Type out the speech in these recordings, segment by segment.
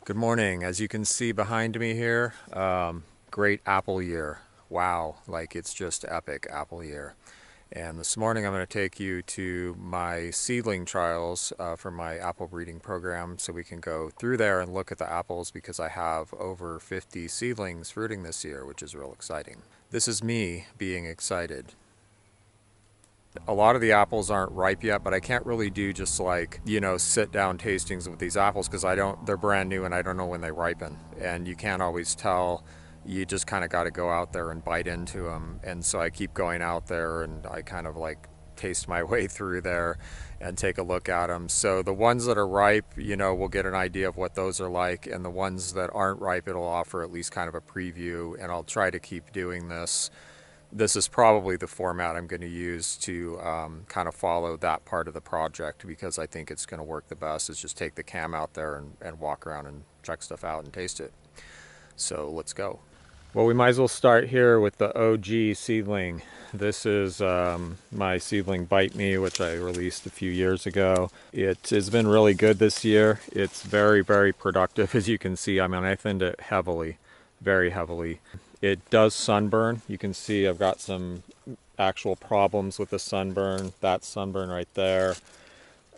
Good morning. As you can see behind me here, great apple year. Wow, like it's just epic apple year. And this morning I'm going to take you to my seedling trials for my apple breeding program so we can go through there and look at the apples because I have over 50 seedlings fruiting this year, which is real exciting. This is me being excited. A lot of the apples aren't ripe yet, but I can't really do just like, sit down tastings with these apples because they're brand new and I don't know when they ripen. And you can't always tell. You just kind of got to go out there and bite into them. And so I keep going out there and I kind of like taste my way through there and take a look at them. So the ones that are ripe, we'll get an idea of what those are like. And the ones that aren't ripe, it'll offer at least kind of a preview. And I'll try to keep doing this. This is probably the format I'm going to use to kind of follow that part of the project because I think it's going to work the best is just take the cam out there and walk around and check stuff out and taste it. So let's go. Well, we might as well start here with the OG seedling. This is my seedling Bite Me, which I released a few years ago. It has been really good this year. It's very, very productive, as you can see. I mean, I thinned it heavily, very heavily. It does sunburn. You can see I've got some actual problems with the sunburn. That sunburn right there.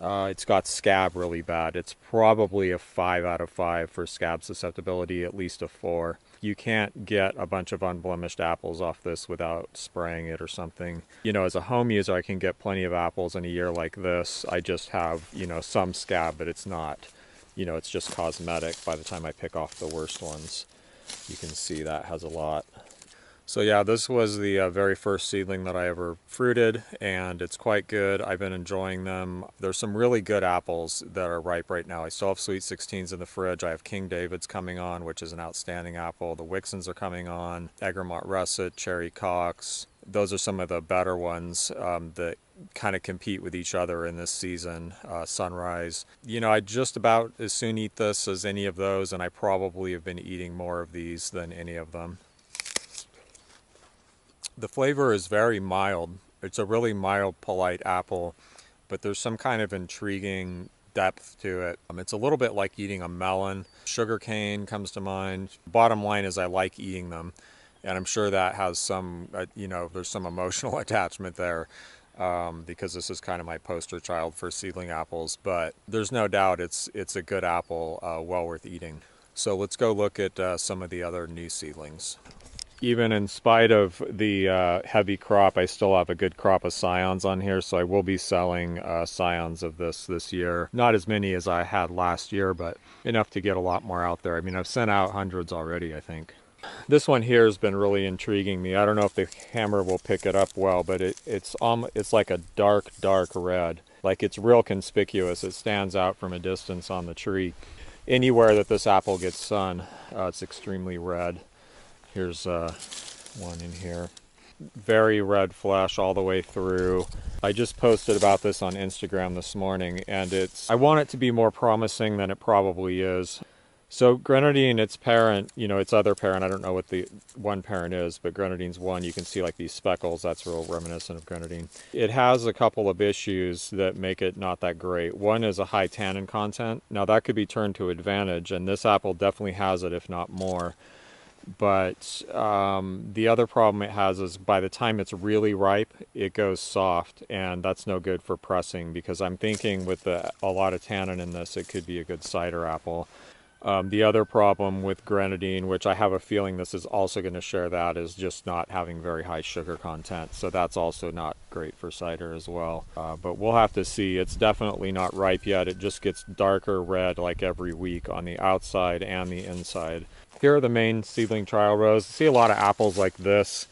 It's got scab really bad. It's probably a 5 out of 5 for scab susceptibility, at least a 4. You can't get a bunch of unblemished apples off this without spraying it or something. As a home user, I can get plenty of apples in a year like this. I just have, some scab, but it's not, it's just cosmetic by the time I pick off the worst ones. You can see that has a lot. So yeah, this was the very first seedling that I ever fruited, and it's quite good. I've been enjoying them. There's some really good apples that are ripe right now. I still have Sweet 16s in the fridge. I have King David's coming on, which is an outstanding apple. The Wixons are coming on, Egremont Russet, Cherry Cox. Those are some of the better ones that kind of compete with each other in this season. Sunrise. I just about as soon eat this as any of those, and I probably have been eating more of these than any of them. The flavor is very mild. It's a really mild, polite apple, but there's some kind of intriguing depth to it. It's a little bit like eating a melon. Sugar cane comes to mind. Bottom line is I like eating them, and I'm sure that has some, there's some emotional attachment there. Because this is kind of my poster child for seedling apples, but there's no doubt it's a good apple, well worth eating. So let's go look at some of the other new seedlings. Even in spite of the heavy crop, I still have a good crop of scions on here, so I will be selling scions of this year. Not as many as I had last year, but enough to get a lot more out there. I mean, I've sent out hundreds already, I think. This one here has been really intriguing me. I don't know if the camera will pick it up well, but it's like a dark red. Like it's real conspicuous. It stands out from a distance on the tree. Anywhere that this apple gets sun, it's extremely red. Here's one in here. Very red flesh all the way through. I just posted about this on Instagram this morning, and I want it to be more promising than it probably is. So grenadine, its parent, its other parent, I don't know what the one parent is, but grenadine's one. You can see like these speckles. That's real reminiscent of grenadine. It has a couple of issues that make it not that great. One is a high tannin content. Now that could be turned to advantage, and this apple definitely has it, if not more. But the other problem it has is by the time it's really ripe, it goes soft, and that's no good for pressing because I'm thinking with a lot of tannin in this, it could be a good cider apple. The other problem with grenadine, which I have a feeling this is also going to share that, is just not having very high sugar content. So that's also not great for cider as well. But we'll have to see. It's definitely not ripe yet. It just gets darker red like every week on the outside and the inside. Here are the main seedling trial rows. I see a lot of apples like this,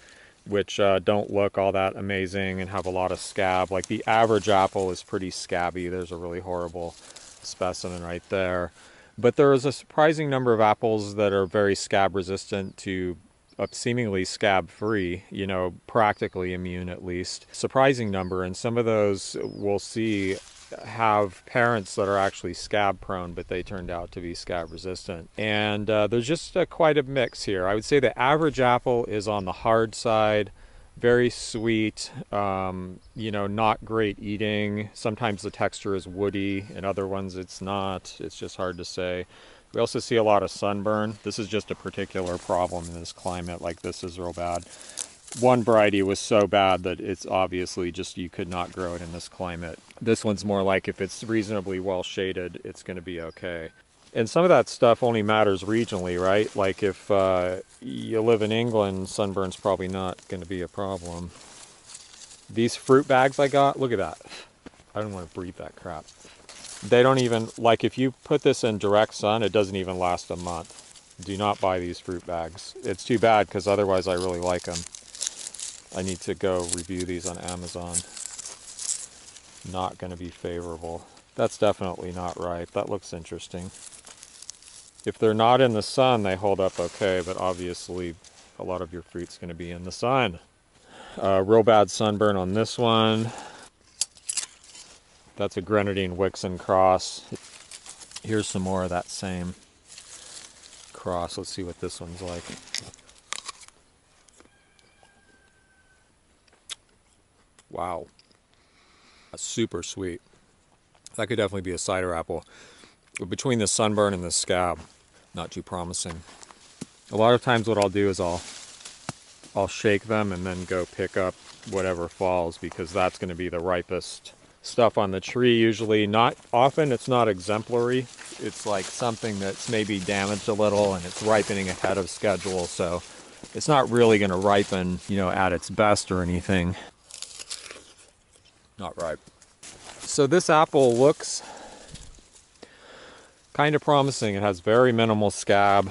which don't look all that amazing and have a lot of scab. Like the average apple is pretty scabby. There's a really horrible specimen right there. But there is a surprising number of apples that are very scab resistant to seemingly scab free, practically immune at least. Surprising number, and some of those we'll see have parents that are actually scab prone, but they turned out to be scab resistant. And there's just quite a mix here. I would say the average apple is on the hard side. Very sweet, not great eating. Sometimes the texture is woody, and other ones it's not. It's just hard to say. We also see a lot of sunburn. This is just a particular problem in this climate. Like this is real bad. One variety was so bad that it's obviously just you could not grow it in this climate. This one's more like if it's reasonably well shaded, it's going to be okay. And some of that stuff only matters regionally, right? Like if you live in England, sunburn's probably not going to be a problem. These fruit bags I got, look at that. I don't want to breathe that crap. They don't even, like if you put this in direct sun, it doesn't even last a month. Do not buy these fruit bags. It's too bad because otherwise I really like them. I need to go review these on Amazon. Not going to be favorable. That's definitely not ripe. That looks interesting. If they're not in the sun, they hold up okay, but obviously a lot of your fruit's going to be in the sun. Real bad sunburn on this one. That's a Grenadine Wixon cross. Here's some more of that same cross. Let's see what this one's like. Wow. That's super sweet. That could definitely be a cider apple. But between the sunburn and the scab, not too promising. A lot of times what I'll do is I'll shake them and then go pick up whatever falls because that's going to be the ripest stuff on the tree. Usually, not often, it's not exemplary. It's like something that's maybe damaged a little and it's ripening ahead of schedule, so it's not really going to ripen, you know, at its best or anything. Not ripe. So this apple looks kind of promising. It has very minimal scab.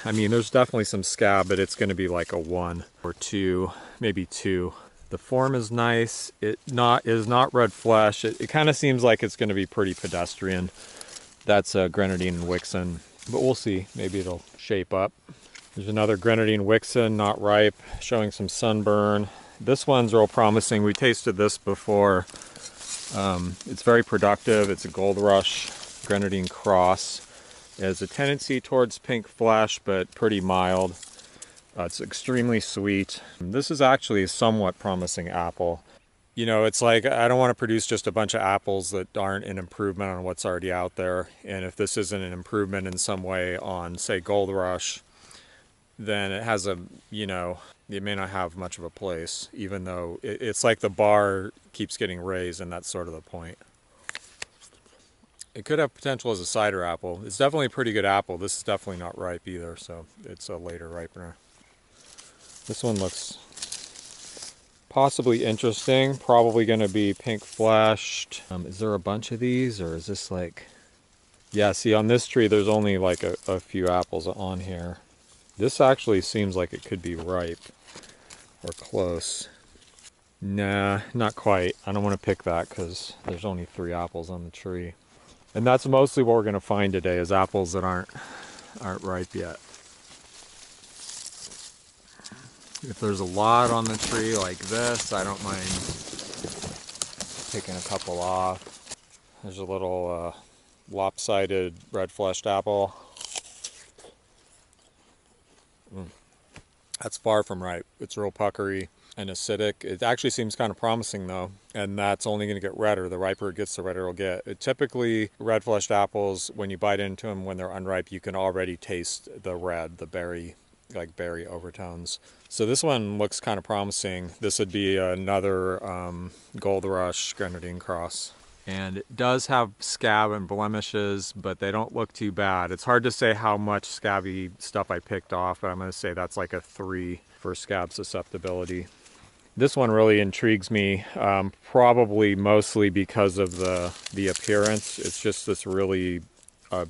I mean, there's definitely some scab, but it's going to be like a 1 or 2, maybe 2. The form is nice. It is not red flesh. It kind of seems like it's going to be pretty pedestrian. That's a Grenadine and Wixon, but we'll see. Maybe it'll shape up. There's another Grenadine Wixon, not ripe, showing some sunburn. This one's real promising. We tasted this before. It's very productive. It's a Gold Rush Grenadine cross. It has a tendency towards pink flesh, but pretty mild. It's extremely sweet. This is actually a somewhat promising apple. You know, it's like I don't want to produce just a bunch of apples that aren't an improvement on what's already out there. And if this isn't an improvement in some way on, say, Gold Rush, then it has a, you know, it may not have much of a place, even though it's like the bar keeps getting raised, and that's sort of the point. It could have potential as a cider apple. It's definitely a pretty good apple. This is definitely not ripe either, so it's a later ripener. This one looks possibly interesting. Probably going to be pink fleshed. Is there a bunch of these, or is this like... Yeah, see, on this tree, there's only like a few apples on here. This actually seems like it could be ripe or close. Nah, not quite. I don't want to pick that because there's only 3 apples on the tree. And that's mostly what we're going to find today is apples that aren't ripe yet. If there's a lot on the tree like this, I don't mind picking a couple off. There's a little lopsided red-fleshed apple. That's far from ripe. It's real puckery and acidic. It actually seems kind of promising though, and that's only going to get redder. The riper it gets, the redder it'll get. Typically, red-fleshed apples, when you bite into them when they're unripe, you can already taste the red, the berry, like berry overtones. So this one looks kind of promising. This would be another Gold Rush Grenadine cross. And it does have scab and blemishes, but they don't look too bad. It's hard to say how much scabby stuff I picked off, but I'm going to say that's like a 3 for scab susceptibility. This one really intrigues me, probably mostly because of the appearance. It's just this really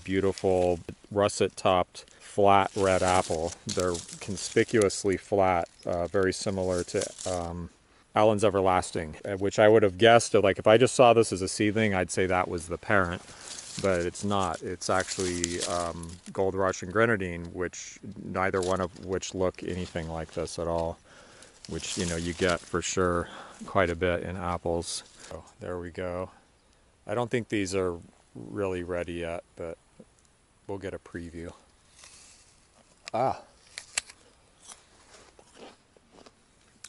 beautiful russet-topped flat red apple. They're conspicuously flat, very similar to Allen's Everlasting, which I would have guessed, like if I just saw this as a seedling, I'd say that was the parent, but it's not. It's actually Gold Rush and Grenadine, which neither one of which look anything like this at all, which, you know, you get for sure quite a bit in apples. So there we go. I don't think these are really ready yet, but we'll get a preview.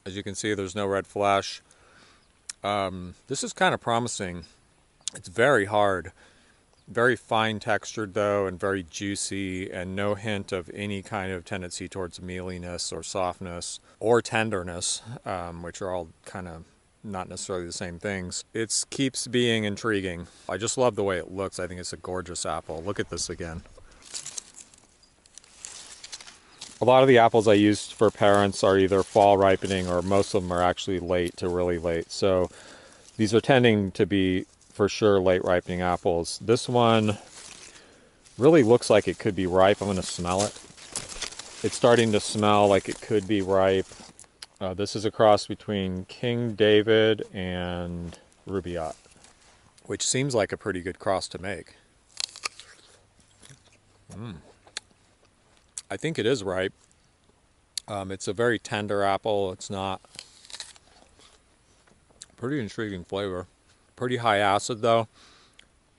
As you can see, there's no red flesh. This is kind of promising. It's very hard. Very fine textured though, and very juicy, and no hint of any kind of tendency towards mealiness or softness or tenderness, which are all kind of not necessarily the same things. It keeps being intriguing. I just love the way it looks. I think it's a gorgeous apple. Look at this again. A lot of the apples I use for parents are either fall ripening, or most of them are actually late to really late. So these are tending to be for sure late ripening apples. This one really looks like it could be ripe. I'm going to smell it. It's starting to smell like it could be ripe. This is a cross between King David and Rubaiyat, which seems like a pretty good cross to make. I think it is ripe. It's a very tender apple. It's not. Pretty intriguing flavor. Pretty high acid though,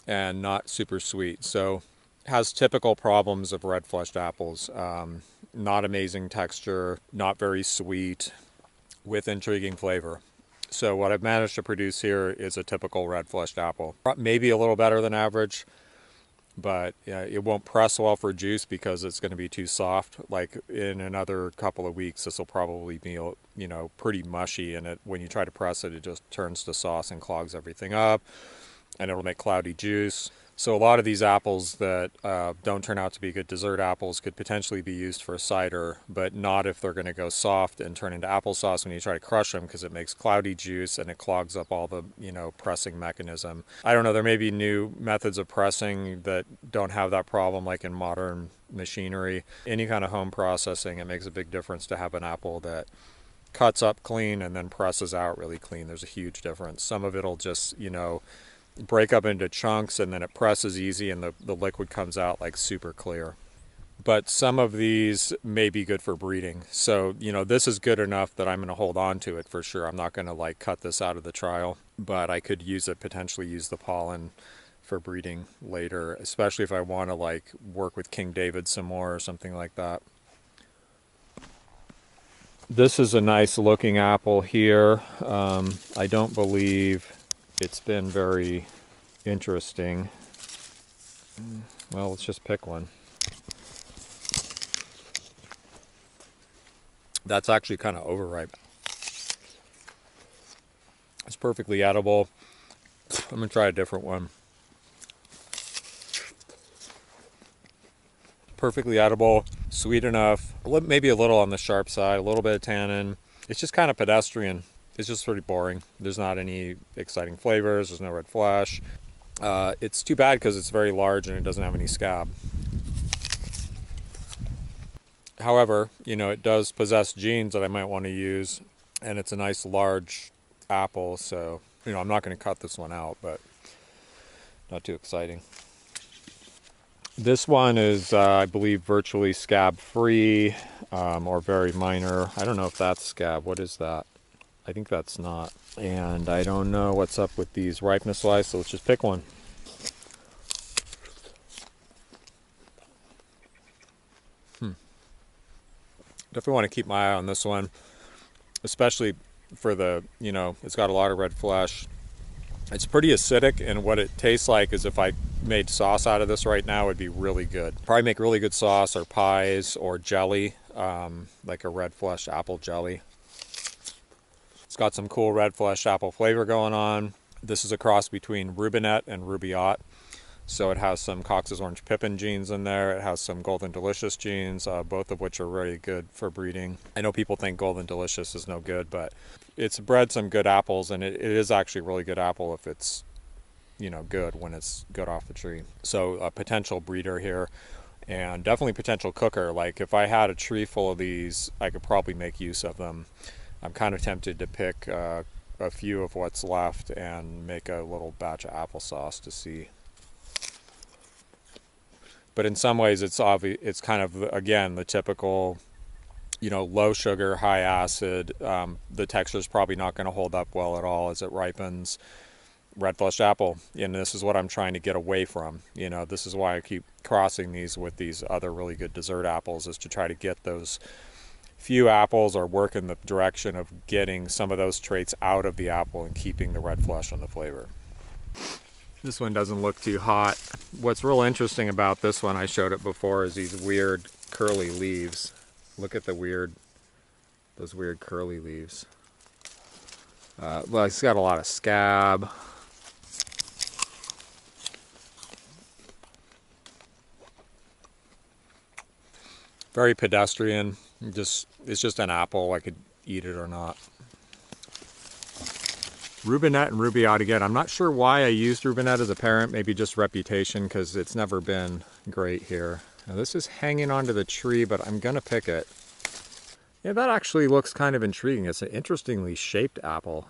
and not super sweet. So has typical problems of red-fleshed apples. Not amazing texture, not very sweet, with intriguing flavor. So what I've managed to produce here is a typical red-fleshed apple. Maybe a little better than average, but it won't press well for juice because it's going to be too soft. Like in another couple of weeks, this will probably be, you know, pretty mushy, and when you try to press it, it just turns to sauce and clogs everything up, and it'll make cloudy juice. So a lot of these apples that don't turn out to be good dessert apples could potentially be used for cider, but not if they're going to go soft and turn into applesauce when you try to crush them, because it makes cloudy juice and it clogs up all the, you know, pressing mechanism. I don't know, there may be new methods of pressing that don't have that problem, like in modern machinery. Any kind of home processing, it makes a big difference to have an apple that cuts up clean and then presses out really clean. There's a huge difference. Some of it'll just, you know, break up into chunks, and then it presses easy and the liquid comes out like super clear. But some of these may be good for breeding. So, you know, this is good enough that I'm going to hold on to it for sure. I'm not going to like cut this out of the trial, but I could use it, potentially use the pollen for breeding later, especially if I want to like work with King David some more or something like that. This is a nice looking apple here. I don't believe it's been very interesting. Well, let's just pick one. That's actually kind of overripe. It's perfectly edible. I'm gonna try a different one. Perfectly edible, sweet enough, maybe a little on the sharp side, a little bit of tannin. It's just kind of pedestrian. It's just pretty boring. There's not any exciting flavors. There's no red flesh. It's too bad because it's very large and it doesn't have any scab. However, you know, it does possess genes that I might want to use, and it's a nice large apple, so, you know, I'm not going to cut this one out, but not too exciting. This one is, I believe, virtually scab-free, or very minor. I don't know if that's scab. What is that? I think that's not. And I don't know what's up with these ripeness-wise, so let's just pick one. Definitely want to keep my eye on this one, especially for the, you know, it's got a lot of red flesh. It's pretty acidic, and what it tastes like is if I made sauce out of this right now, it would be really good. Probably make really good sauce or pies or jelly, like a red flesh apple jelly. It's got some cool red flesh apple flavor going on. This is a cross between Rubaiyat and Rubaiyat. So it has some Cox's Orange Pippin genes in there. It has some Golden Delicious genes, both of which are very good for breeding. I know people think Golden Delicious is no good, but it's bred some good apples, and it is actually a really good apple if it's, you know, good when it's good off the tree. So a potential breeder here, and definitely potential cooker. Like if I had a tree full of these, I could probably make use of them. I'm kind of tempted to pick a few of what's left and make a little batch of applesauce to see. But in some ways, it's obvious. It's kind of, again, the typical, you know, low sugar, high acid. The texture is probably not going to hold up well at all as it ripens. Red fleshed apple, and this is what I'm trying to get away from. You know, this is why I keep crossing these with these other really good dessert apples, is to try to get those few apples or work in the direction of getting some of those traits out of the apple and keeping the red flesh and the flavor. This one doesn't look too hot. What's real interesting about this one, I showed it before, is these weird curly leaves. Look at those weird curly leaves. Well, it's got a lot of scab. Very pedestrian. It's just an apple. I could eat it or not. Rubinette and Rubaiyat again. I'm not sure why I used Rubinette as a parent. Maybe just reputation, because it's never been great here. Now this is hanging onto the tree, but I'm gonna pick it. Yeah, that actually looks kind of intriguing. It's an interestingly shaped apple.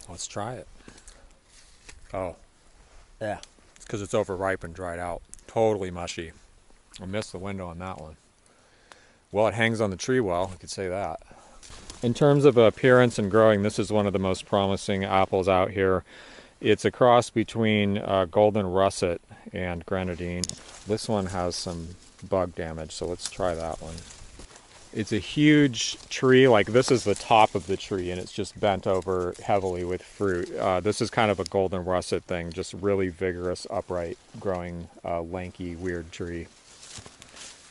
Let's try it. Oh, yeah. It's because it's overripe and dried out. Totally mushy. I missed the window on that one. Well, it hangs on the tree well, I could say that. In terms of appearance and growing, this is one of the most promising apples out here. It's a cross between golden russet and grenadine. This one has some bug damage, so let's try that one. It's a huge tree, like this is the top of the tree, and it's just bent over heavily with fruit. This is kind of a golden russet thing, just really vigorous, upright, growing, lanky, weird tree.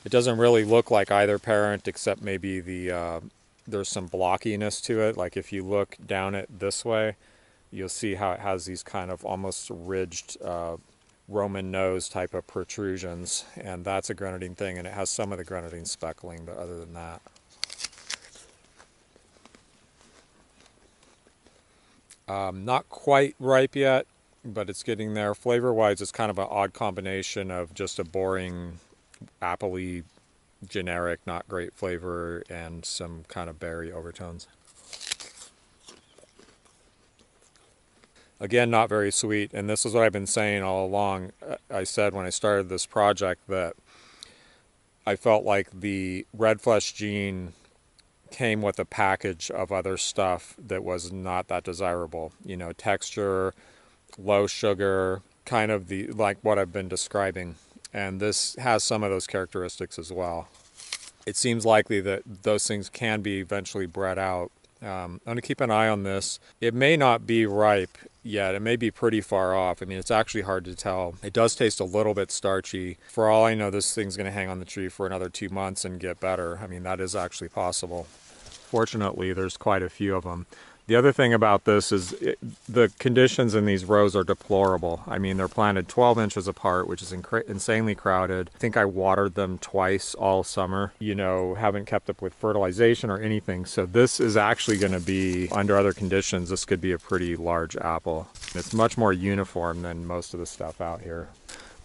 It doesn't really look like either parent, except maybe there's some blockiness to it. Like if you look down it this way, you'll see how it has these kind of almost ridged Roman nose type of protrusions, and that's a grenadine thing, and it has some of the grenadine speckling, but other than that. Not quite ripe yet, but it's getting there. Flavor-wise, it's kind of an odd combination of just a boring, appley, generic, not great flavor, and some kind of berry overtones. Again, not very sweet, and this is what I've been saying all along. I said when I started this project that I felt like the red flesh gene came with a package of other stuff that was not that desirable. You know, texture, low sugar, kind of like what I've been describing. And this has some of those characteristics as well. It seems likely that those things can be eventually bred out. I'm going to keep an eye on this. It may not be ripe yet. It may be pretty far off. I mean, it's actually hard to tell. It does taste a little bit starchy. For all I know, this thing's going to hang on the tree for another 2 months and get better. I mean, that is actually possible. Fortunately, there's quite a few of them. The other thing about this is the conditions in these rows are deplorable. I mean, they're planted 12 inches apart, which is insanely crowded. I think I watered them twice all summer. You know, haven't kept up with fertilization or anything. So this is actually going to be, under other conditions, this could be a pretty large apple. It's much more uniform than most of the stuff out here.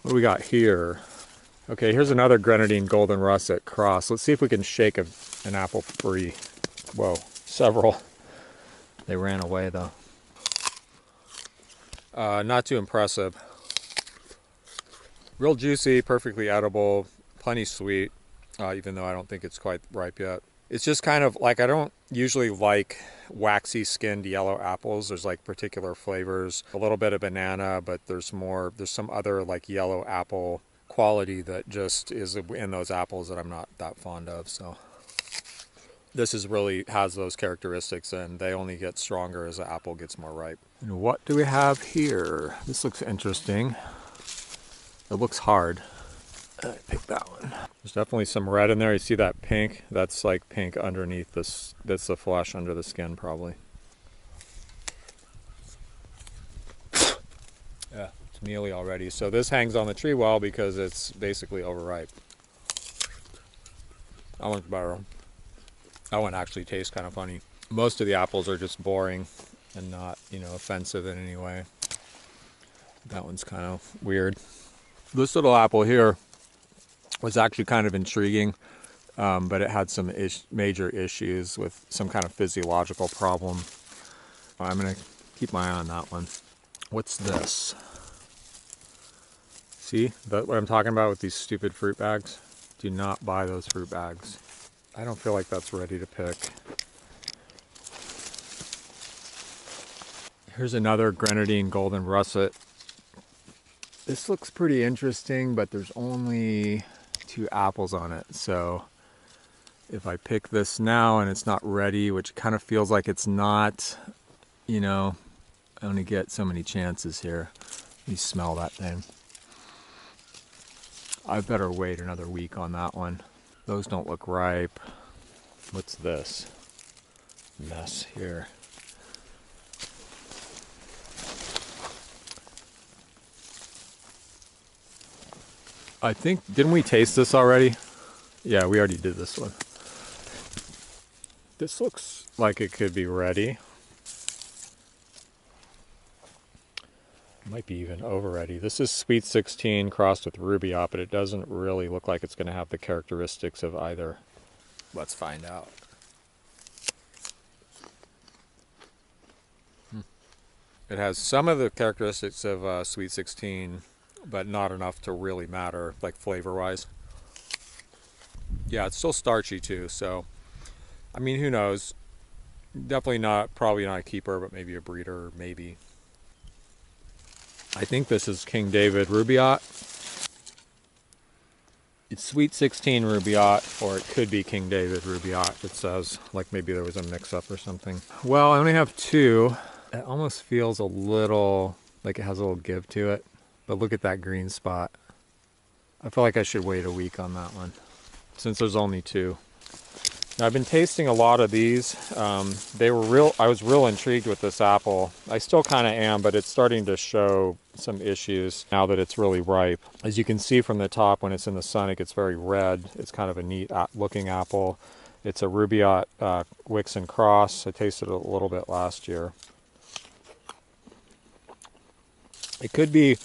What do we got here? Okay, here's another grenadine golden russet cross. Let's see if we can shake an apple free. Whoa, several. They ran away though. Not too impressive. Real juicy, perfectly edible, plenty sweet, even though I don't think it's quite ripe yet. It's just kind of like, I don't usually like waxy skinned yellow apples. There's like particular flavors, a little bit of banana, but there's some other like yellow apple quality that just is in those apples that I'm not that fond of, so. This really has those characteristics, and they only get stronger as the apple gets more ripe. And what do we have here? This looks interesting. It looks hard. I picked that one. There's definitely some red in there. You see that pink? That's like pink underneath this. That's the flesh under the skin, probably. Yeah, it's mealy already. So this hangs on the tree well because it's basically overripe. That one's better. That one actually tastes kind of funny. Most of the apples are just boring and not, you know, offensive in any way. That one's kind of weird. This little apple here was actually kind of intriguing, but it had some major issues with some kind of physiological problem. I'm going to keep my eye on that one. What's this? See, that's what I'm talking about with these stupid fruit bags? Do not buy those fruit bags. I don't feel like that's ready to pick. Here's another grenadine golden russet. This looks pretty interesting, but there's only 2 apples on it. So if I pick this now and it's not ready, which kind of feels like it's not, you know, I only get so many chances here. You smell that thing. I better wait another week on that one. Those don't look ripe. What's this mess here? I think, didn't we taste this already? Yeah, we already did this one. This looks like it could be ready. Might be even over ready. This is Sweet 16 crossed with Rubaiyat, but it doesn't really look like it's going to have the characteristics of either. Let's find out. It has some of the characteristics of Sweet 16, but not enough to really matter, like flavor-wise. Yeah, it's still starchy too, so I mean, who knows? Definitely not, probably not a keeper, but maybe a breeder, maybe. I think this is King David Rubaiyat. It's Sweet 16 Rubaiyat, or it could be King David Rubaiyat, it says. Like maybe there was a mix-up or something. Well, I only have two. It almost feels a little like it has a little give to it. But look at that green spot. I feel like I should wait a week on that one, since there's only two. Now, I've been tasting a lot of these. I was real intrigued with this apple. I still kind of am, but it's starting to show some issues now that it's really ripe. As you can see from the top, when it's in the sun, it gets very red. It's kind of a neat looking apple. It's a Rubaiyat Wixon cross. I tasted it a little bit last year. It could be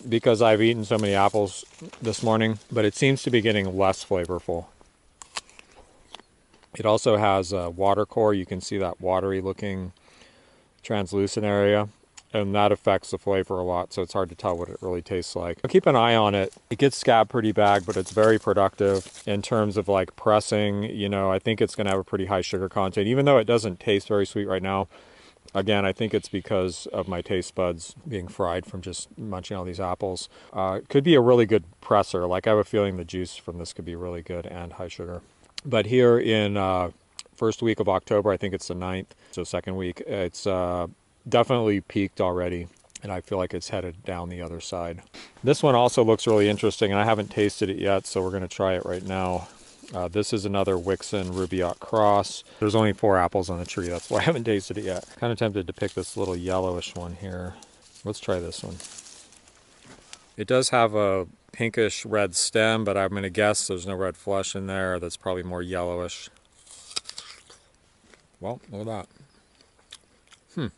because I've eaten so many apples this morning, but it seems to be getting less flavorful. It also has a water core. You can see that watery looking translucent area, and that affects the flavor a lot, so it's hard to tell what it really tastes like. Keep an eye on it. It gets scab pretty bad, but it's very productive in terms of like pressing. You know, I think it's going to have a pretty high sugar content, even though it doesn't taste very sweet right now. Again, I think it's because of my taste buds being fried from just munching all these apples. It could be a really good presser. Like, I have a feeling the juice from this could be really good and high sugar. But here in first week of October, I think it's the 9th, so second week, it's definitely peaked already, and I feel like it's headed down the other side. This one also looks really interesting, and I haven't tasted it yet, so we're going to try it right now. This is another Wixon Rubaiyat cross. There's only 4 apples on the tree, that's why I haven't tasted it yet. Kind of tempted to pick this little yellowish one here. Let's try this one. It does have a pinkish red stem, but I'm going to guess there's no red flesh in there. That's probably more yellowish. Well, look at that.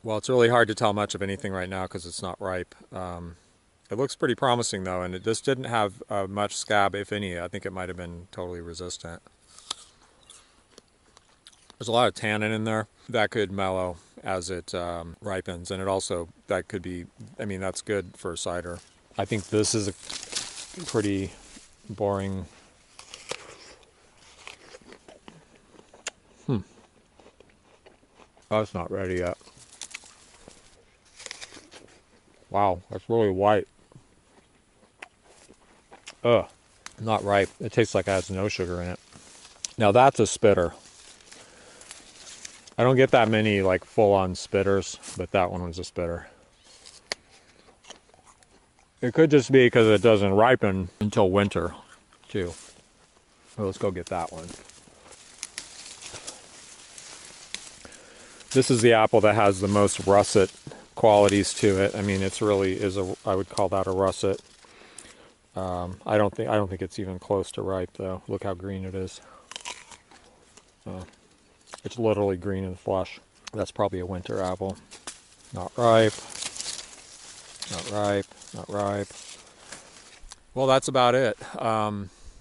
Well, it's really hard to tell much of anything right now because it's not ripe. It looks pretty promising though, and this didn't have much scab, if any. I think it might have been totally resistant. There's a lot of tannin in there that could mellow as it ripens, and it also, that could be, I mean, that's good for cider. I think this is a pretty boring. Oh, it's not ready yet. Wow, that's really white. Ugh, not ripe. It tastes like it has no sugar in it. Now that's a spitter. I don't get that many like full-on spitters, but that one was a spitter. It could just be because it doesn't ripen until winter, too. So let's go get that one. This is the apple that has the most russet qualities to it. I mean, it's really is a, I would call that a russet. I don't think it's even close to ripe though. Look how green it is. It's literally green in the flesh. That's probably a winter apple. Not ripe. Not ripe. Not ripe. Well, that's about it.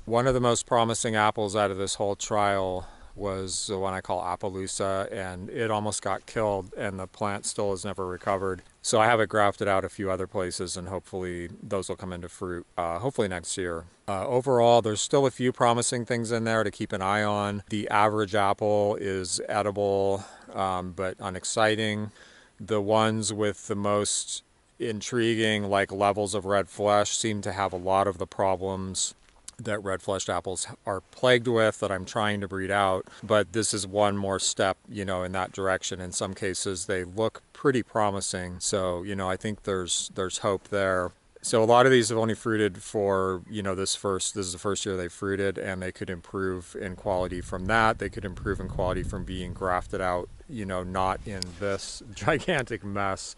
One of the most promising apples out of this whole trial was the one I call Appaloosa, and it almost got killed, and the plant still has never recovered. So I have it grafted out a few other places, and hopefully those will come into fruit, hopefully next year. Overall, there's still a few promising things in there to keep an eye on. The average apple is edible, but unexciting. The ones with the most intriguing like levels of red flesh seem to have a lot of the problems that red-fleshed apples are plagued with that I'm trying to breed out. But this is one more step, you know, in that direction. In some cases, they look pretty promising. So, you know, I think there's hope there. So a lot of these have only fruited for, you know, this is the first year they fruited, and they could improve in quality from that. They could improve in quality from being grafted out, you know, not in this gigantic mess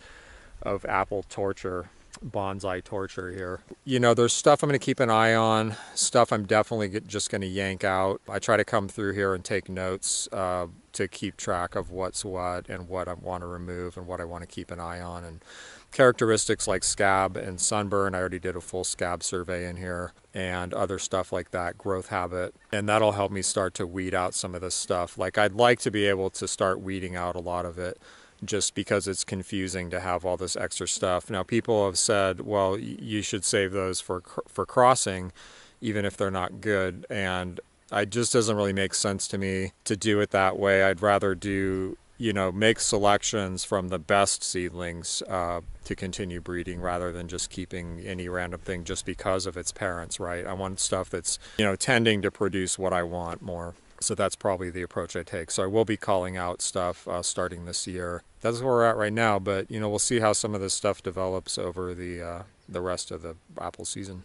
of apple torture, bonsai torture here. You know, there's stuff I'm going to keep an eye on, stuff I'm definitely just going to yank out. I try to come through here and take notes to keep track of what's what and what I want to remove and what I want to keep an eye on. And characteristics like scab and sunburn, I already did a full scab survey in here, and other stuff like that, growth habit. And that'll help me start to weed out some of this stuff. Like, I'd like to be able to start weeding out a lot of it, just because it's confusing to have all this extra stuff. Now, people have said, well, you should save those for crossing, even if they're not good. And it just doesn't really make sense to me to do it that way. I'd rather do, you know, make selections from the best seedlings to continue breeding, rather than just keeping any random thing just because of its parents, right? I want stuff that's, you know, tending to produce what I want more. So that's probably the approach I take. So I will be calling out stuff starting this year. That's where we're at right now, but, you know, we'll see how some of this stuff develops over the rest of the apple season.